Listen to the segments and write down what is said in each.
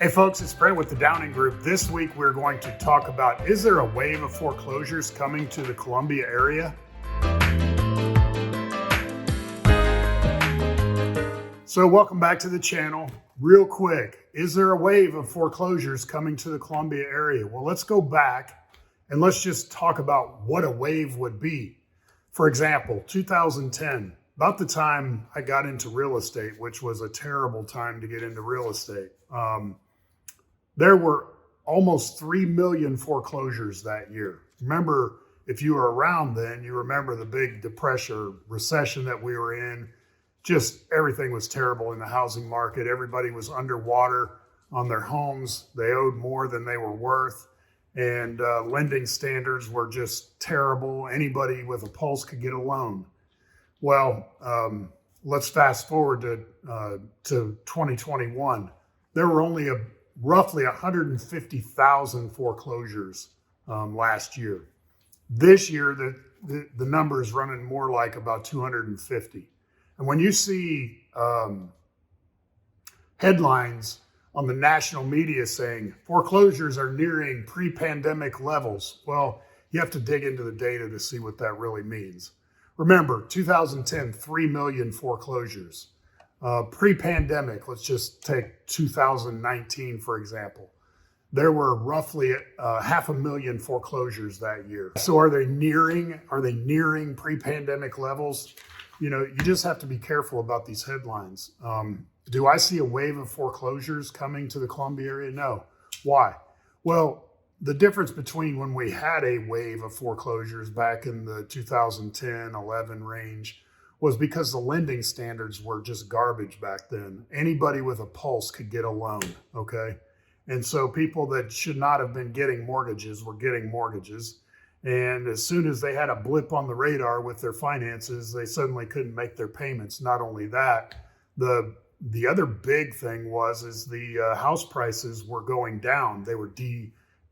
Hey folks, it's Brent with the Downing Group. This week we're going to talk about, is there a wave of foreclosures coming to the Columbia area? So welcome back to the channel. Real quick, is there a wave of foreclosures coming to the Columbia area? Well, let's go back and let's just talk about what a wave would be. For example, 2010, about the time I got into real estate, which was a terrible time to get into real estate. There were almost 3 million foreclosures that year. Remember, if you were around then, you remember the big depression, recession that we were in. Just everything was terrible in the housing market. Everybody was underwater on their homes. They owed more than they were worth. And lending standards were just terrible. Anybody with a pulse could get a loan. Well, let's fast forward to 2021. There were only roughly 150,000 foreclosures last year. This year, the number is running more like about 250. And when you see headlines on the national media saying foreclosures are nearing pre-pandemic levels, well, you have to dig into the data to see what that really means. Remember, 2010, 3 million foreclosures. Pre-pandemic, let's just take 2019, for example. There were roughly 500,000 foreclosures that year. So are they nearing pre-pandemic levels? You know, you just have to be careful about these headlines. Do I see a wave of foreclosures coming to the Columbia area? No. Why? Well, the difference between when we had a wave of foreclosures back in the 2010-11 range was because the lending standards were just garbage back then. Anybody with a pulse could get a loan, okay? And so people that should not have been getting mortgages were getting mortgages. And as soon as they had a blip on the radar with their finances, they suddenly couldn't make their payments. Not only that, the other big thing is the house prices were going down. They were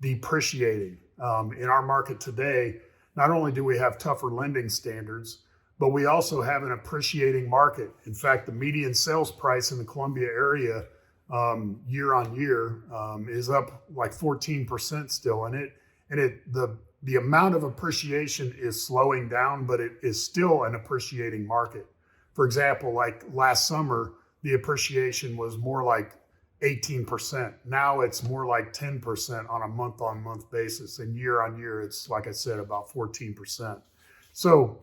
depreciating. In our market today, not only do we have tougher lending standards, but we also have an appreciating market. In fact, the median sales price in the Columbia area year on year is up like 14% still. The amount of appreciation is slowing down, but it is still an appreciating market. For example, like last summer, the appreciation was more like 18%. Now it's more like 10% on a month-on-month basis. And year on year, it's, like I said, about 14%. So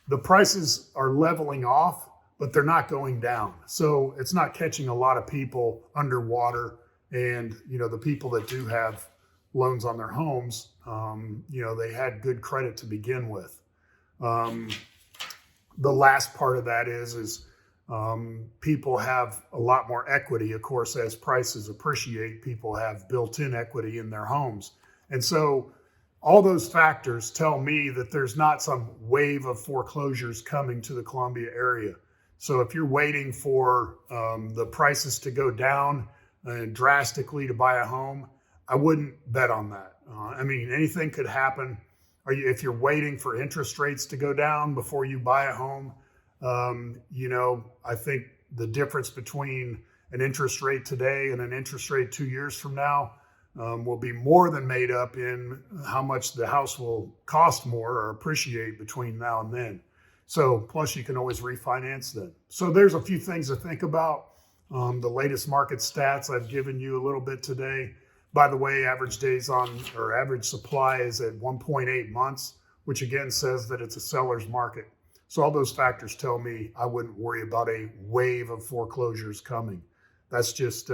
the prices are leveling off, but they're not going down. So it's not catching a lot of people underwater. And, you know, the people that do have loans on their homes, you know, they had good credit to begin with. The last part of that is people have a lot more equity. Of course, as prices appreciate, people have built-in equity in their homes. And so all those factors tell me that there's not some wave of foreclosures coming to the Columbia area. So if you're waiting for the prices to go down drastically to buy a home, I wouldn't bet on that. I mean, anything could happen. If you're waiting for interest rates to go down before you buy a home, you know, I think the difference between an interest rate today and an interest rate 2 years from now will be more than made up in how much the house will cost more or appreciate between now and then. So plus you can always refinance then. So there's a few things to think about. The latest market stats I've given you a little bit today. By the way, average supply is at 1.8 months, which again says that it's a seller's market. So all those factors tell me I wouldn't worry about a wave of foreclosures coming. That's just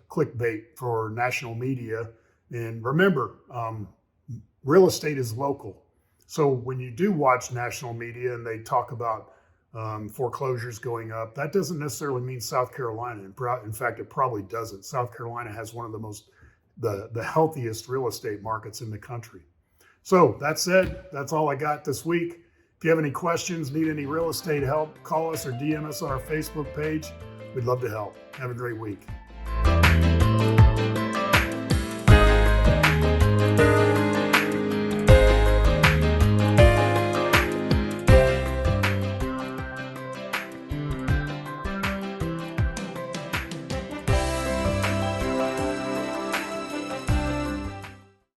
clickbait for national media. And remember, real estate is local. So when you do watch national media and they talk about foreclosures going up, that doesn't necessarily mean South Carolina. In fact, it probably doesn't. South Carolina has one of the healthiest real estate markets in the country. So that said, that's all I got this week. If you have any questions, need any real estate help, call us or DM us on our Facebook page. We'd love to help. Have a great week.